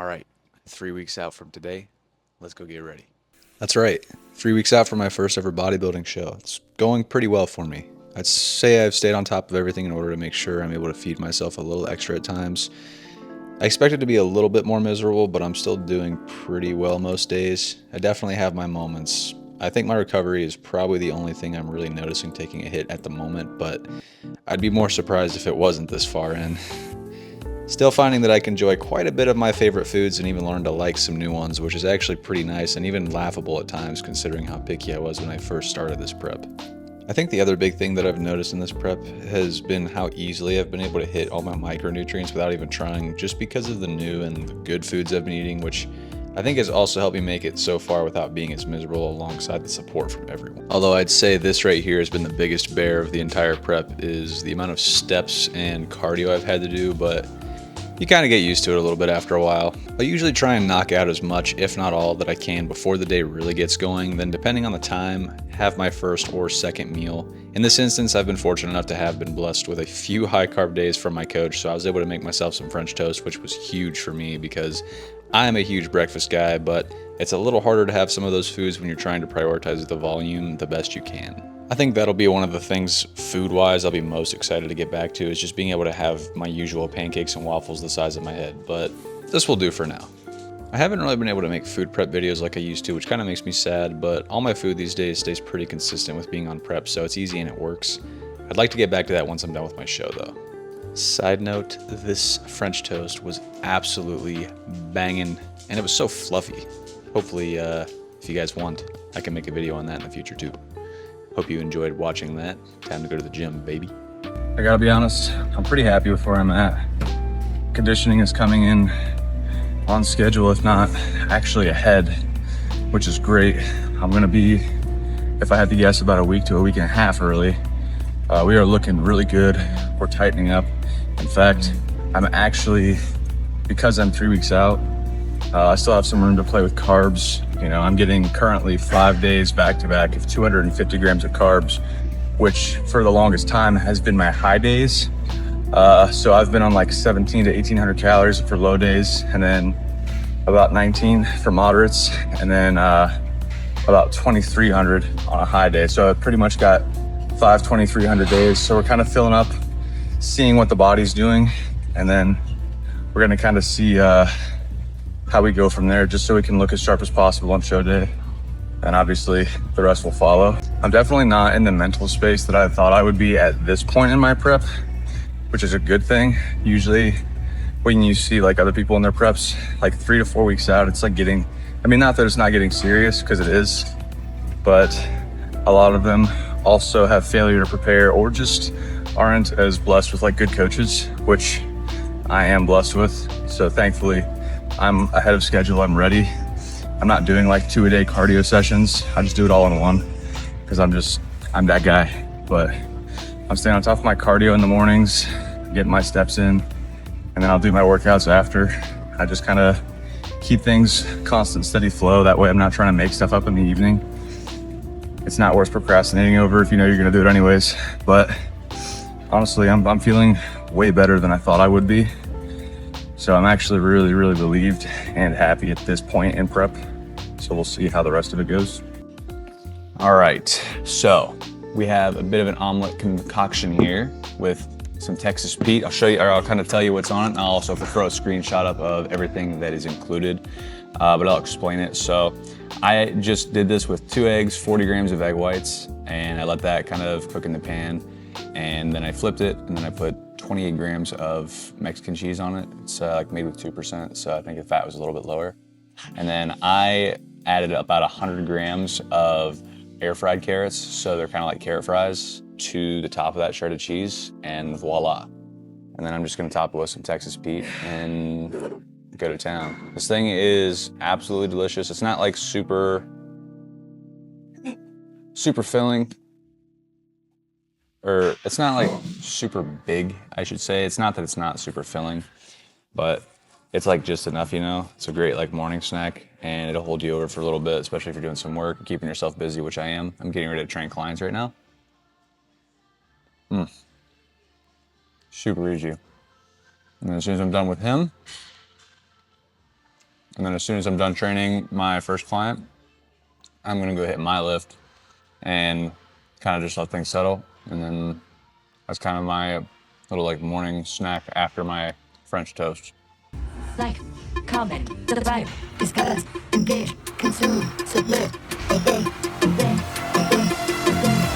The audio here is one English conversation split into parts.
All right, 3 weeks out from today, let's go get ready. That's right. 3 weeks out from my first ever bodybuilding show. It's going pretty well for me. I'd say I've stayed on top of everything in order to make sure I'm able to feed myself a little extra at times. I expect it to be a little bit more miserable, but I'm still doing pretty well most days. I definitely have my moments. I think my recovery is probably the only thing I'm really noticing taking a hit at the moment, but I'd be more surprised if it wasn't this far in. Still finding that I can enjoy quite a bit of my favorite foods and even learn to like some new ones, which is actually pretty nice and even laughable at times considering how picky I was when I first started this prep. I think the other big thing that I've noticed in this prep has been how easily I've been able to hit all my micronutrients without even trying, just because of the new and the good foods I've been eating, which I think has also helped me make it so far without being as miserable alongside the support from everyone. Although I'd say this right here has been the biggest bear of the entire prep is the amount of steps and cardio I've had to do, but you kind of get used to it a little bit after a while. I usually try and knock out as much, if not all, that I can before the day really gets going, then depending on the time, have my first or second meal. In this instance, I've been fortunate enough to have been blessed with a few high carb days from my coach, so I was able to make myself some French toast, which was huge for me because I am a huge breakfast guy, but it's a little harder to have some of those foods when you're trying to prioritize the volume the best you can. I think that'll be one of the things food-wise I'll be most excited to get back to, is just being able to have my usual pancakes and waffles the size of my head, but this will do for now. I haven't really been able to make food prep videos like I used to, which kind of makes me sad, but all my food these days stays pretty consistent with being on prep, so it's easy and it works. I'd like to get back to that once I'm done with my show though. Side note, this French toast was absolutely banging, and it was so fluffy. Hopefully, if you guys want, I can make a video on that in the future too. Hope you enjoyed watching that. Time to go to the gym, baby. I gotta be honest, I'm pretty happy with where I'm at. Conditioning is coming in on schedule, if not actually ahead, which is great. I'm gonna be, if I had to guess, about a week to a week and a half early. We are looking really good. We're tightening up. In fact, I'm actually, because I'm 3 weeks out, I still have some room to play with carbs. You know, I'm getting currently 5 days back to back of 250 grams of carbs, which for the longest time has been my high days. So I've been on like 17 to 1800 calories for low days, and then about 19 for moderates, and then about 2300 on a high day. So I pretty much got 2300 days. So we're kind of filling up, seeing what the body's doing, and then we're gonna kind of see how we go from there, just so we can look as sharp as possible on show day. And obviously the rest will follow. I'm definitely not in the mental space that I thought I would be at this point in my prep, which is a good thing. Usually when you see like other people in their preps, like 3 to 4 weeks out, it's like getting, I mean, not that it's not getting serious, because it is, but a lot of them also have failure to prepare or just aren't as blessed with like good coaches, which I am blessed with. So thankfully I'm ahead of schedule, I'm ready. I'm not doing like 2-a-day cardio sessions. I just do it all in one, because I'm that guy. But I'm staying on top of my cardio in the mornings, getting my steps in, and then I'll do my workouts after. I just kind of keep things constant, steady flow. That way I'm not trying to make stuff up in the evening. It's not worth procrastinating over if you know you're gonna do it anyways. But honestly, I'm feeling way better than I thought I would be. So I'm actually really, really relieved and happy at this point in prep. So we'll see how the rest of it goes. All right, so we have a bit of an omelet concoction here with some Texas Pete. I'll show you, or I'll kind of tell you what's on it. And I'll also throw a screenshot up of everything that is included, but I'll explain it. So I just did this with 2 eggs, 40 grams of egg whites, and I let that kind of cook in the pan. And then I flipped it, and then I put 28 grams of Mexican cheese on it. It's like made with 2%, so I think the fat was a little bit lower. And then I added about 100 grams of air fried carrots, so they're kind of like carrot fries, to the top of that shredded cheese, and voila. And then I'm just gonna top it with some Texas Pete and go to town. This thing is absolutely delicious. It's not like super filling, or it's not like super big, I should say. It's not that it's not super filling, but it's like just enough, you know? It's a great like morning snack, and it'll hold you over for a little bit, especially if you're doing some work, keeping yourself busy, which I am. I'm getting ready to train clients right now. Super easy. And then as soon as I'm done with him, And then as soon as I'm done training my first client, I'm gonna go hit my lift and kind of just let things settle. And then that's kind of my little like morning snack after my French toast. Like, comment, subscribe, discuss, engage, consume, submit, obey, obey, obey, obey.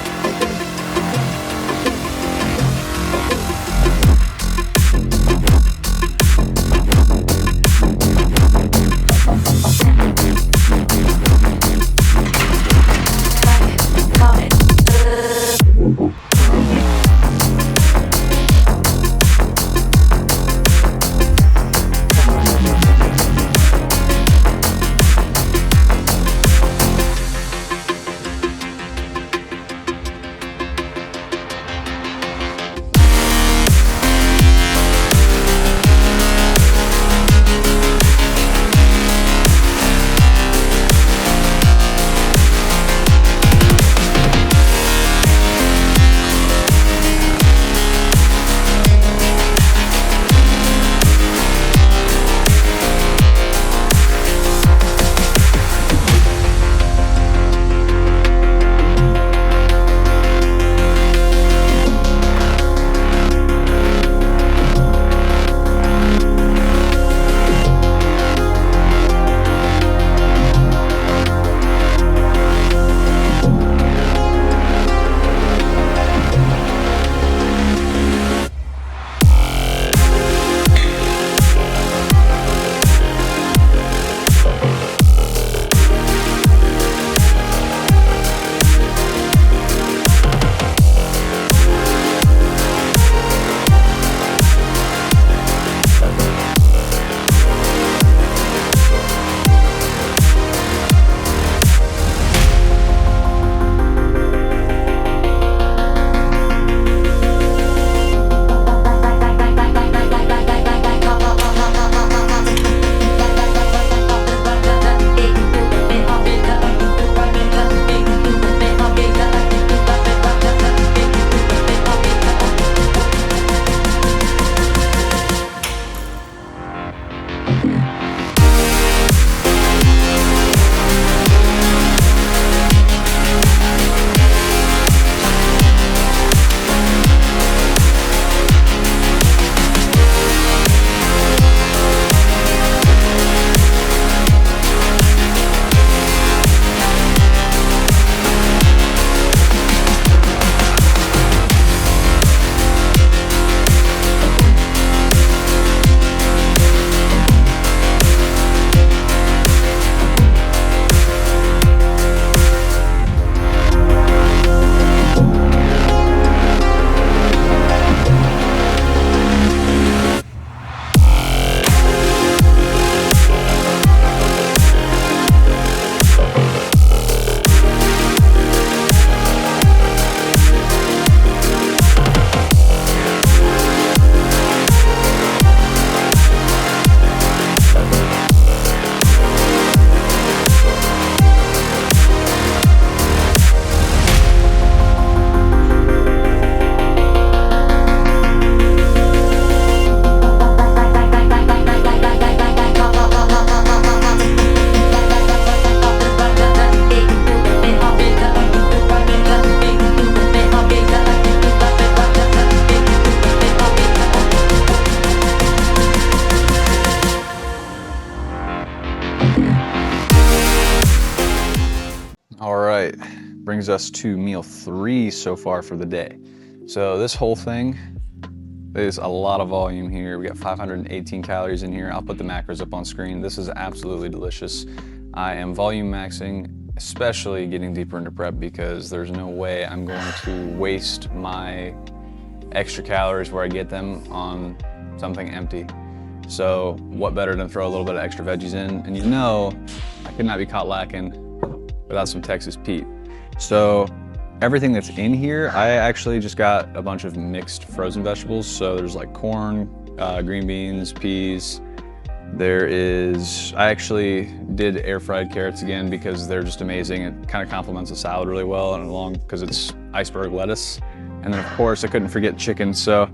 All right, brings us to meal 3 so far for the day. So this whole thing is a lot of volume here. We got 518 calories in here. I'll put the macros up on screen. This is absolutely delicious. I am volume maxing, especially getting deeper into prep, because there's no way I'm going to waste my extra calories where I get them on something empty. So what better than throw a little bit of extra veggies in? And you know, I could not be caught lacking without some Texas Pete. So everything that's in here, I actually just got a bunch of mixed frozen vegetables. So there's like corn, green beans, peas. I actually did air fried carrots again because they're just amazing. It kind of complements the salad really well, and along because it's iceberg lettuce. And then of course I couldn't forget chicken. So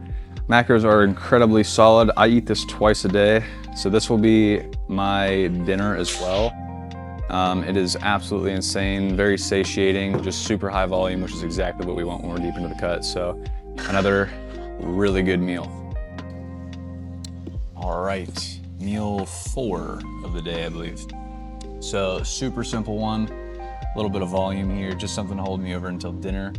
macros are incredibly solid. I eat this twice a day. So this will be my dinner as well. It is absolutely insane, very satiating, just super high volume, which is exactly what we want when we're deep into the cut. So another really good meal. All right, meal 4 of the day, I believe. So super simple one, a little bit of volume here, just something to hold me over until dinner.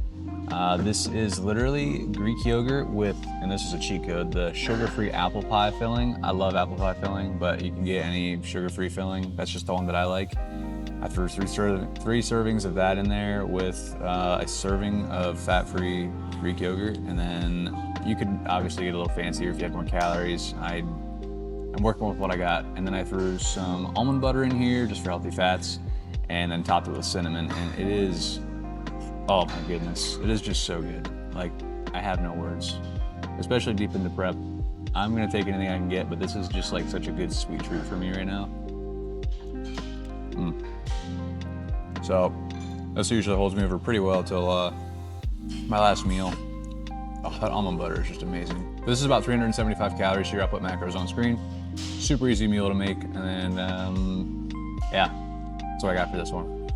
This is literally Greek yogurt with, and this is a cheat code, the sugar-free apple pie filling. I love apple pie filling, but you can get any sugar-free filling. That's just the one that I like. I threw three servings of that in there with a serving of fat-free Greek yogurt, and then you could obviously get a little fancier if you have more calories. I'm working with what I got, and then I threw some almond butter in here just for healthy fats, and then topped it with cinnamon, and it is, oh my goodness, it is just so good. Like, I have no words, especially deep into prep. I'm gonna take anything I can get, but this is just like such a good sweet treat for me right now. So this usually holds me over pretty well till my last meal. Oh, that almond butter is just amazing. This is about 375 calories here. I'll put macros on screen. Super easy meal to make, and then yeah, that's what I got for this one.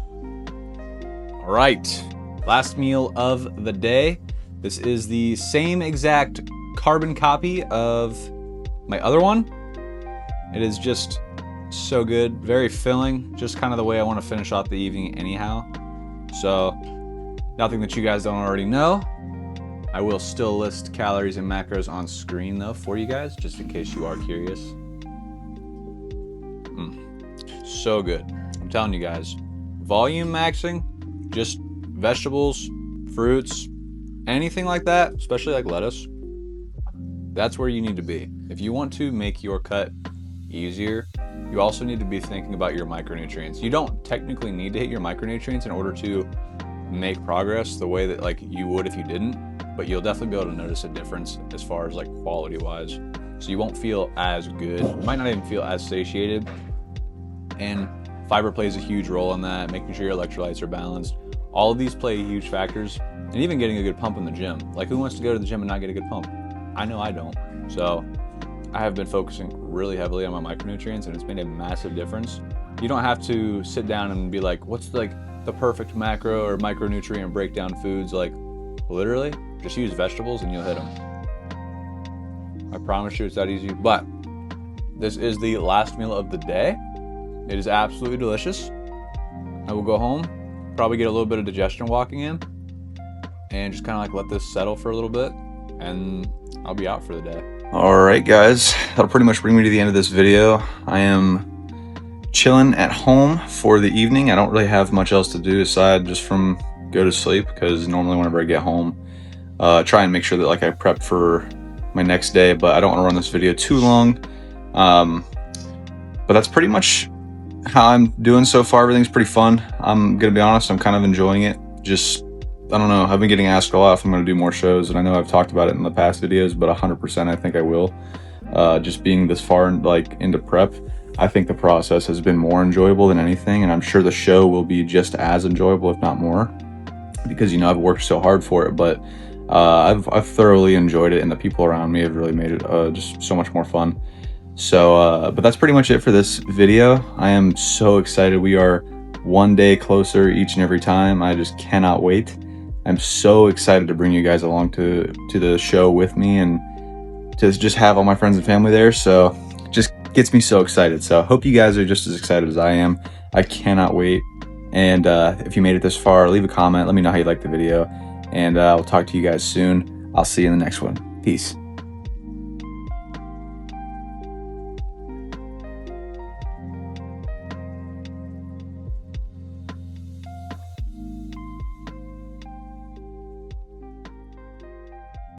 All right, last meal of the day. This is the same exact carbon copy of my other one. It is just so good, very filling, just kind of the way I want to finish off the evening anyhow. So nothing that you guys don't already know. I will still list calories and macros on screen though for you guys, just in case you are curious. So good. I'm telling you guys, volume maxing, just vegetables, fruits, anything like that, especially like lettuce, that's where you need to be. If you want to make your cut easier, you also need to be thinking about your micronutrients. You don't technically need to hit your micronutrients in order to make progress the way that like you would if you didn't, but you'll definitely be able to notice a difference as far as like quality wise. So you won't feel as good, you might not even feel as satiated, and fiber plays a huge role in that, making sure your electrolytes are balanced. All of these play huge factors, and even getting a good pump in the gym. Like, who wants to go to the gym and not get a good pump? I know I don't. So I have been focusing really heavily on my micronutrients, and it's made a massive difference. You don't have to sit down and be like, what's like the perfect macro or micronutrient breakdown foods? Like, literally just use vegetables and you'll hit them. I promise you it's that easy. But this is the last meal of the day. It is absolutely delicious. I will go home, probably get a little bit of digestion walking in, and just kind of like let this settle for a little bit, and I'll be out for the day. All right, guys, that'll pretty much bring me to the end of this video. I am chilling at home for the evening. I don't really have much else to do aside just from go to sleep, because normally whenever I get home, try and make sure that like I prep for my next day, but I don't want to run this video too long. But that's pretty much how I'm doing so far. Everything's pretty fun. I'm gonna be honest, I'm kind of enjoying it. Just, I don't know, I've been getting asked a lot if I'm gonna do more shows, and I know I've talked about it in the past videos, but 100% I think I will. Just being this far like into prep, I think the process has been more enjoyable than anything, and I'm sure the show will be just as enjoyable, if not more, because, you know, I've worked so hard for it. But I've thoroughly enjoyed it, and the people around me have really made it just so much more fun. So, but that's pretty much it for this video. I am so excited. We are one day closer each and every time. I just cannot wait. I'm so excited to bring you guys along to the show with me, and to just have all my friends and family there. So just gets me so excited. So I hope you guys are just as excited as I am. I cannot wait. And if you made it this far, leave a comment. Let me know how you liked the video, and I'll talk to you guys soon. I'll see you in the next one. Peace.